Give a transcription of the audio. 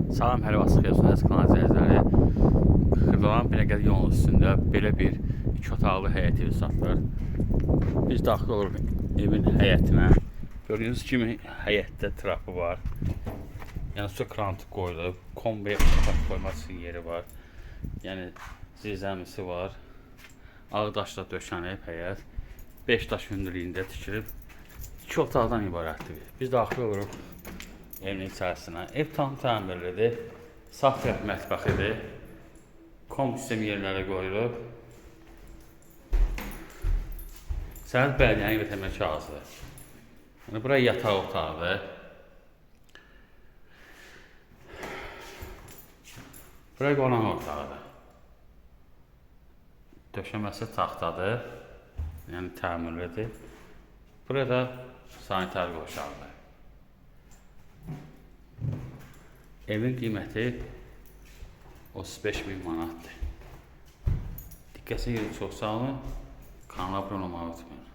Salam, hər vaxt xeyirsiz kanal izləyiciləri. Xırdalan Binəqədi yolunun üstündə belə bir 2 otaqlı həyət evi satılır. Biz daxil oluruq evin həyətinə. Gördüyünüz kimi həyətdə trapı var. Yəni su krantı qoyulub, kombi qoymaq üçün yeri var. Yəni zirzəmisi var. Ağdaşla döşənib həyət. 5 daş hündürlüyündə tikilib. 2 otaqdan ibarətdir. Biz daxil oluruq evin içərisinə. Ev tam təmirlidir. Sağ tərəf mətbəxidir. Kombi sistem yerləri qoyulub. Səhət bəliyyəni götürmək kağızdır. Yəni, buraya yataq otaqdır. Buraya qonaq otağıdır. Döşəməsi taxtadır. Yəni təmirlidir. Burada sanitar qoşaqdır. Evin qiyməti 35.000 manatdır. Diqqətinizi çox sağ olun. Kanala abunə olmağı unutmayın.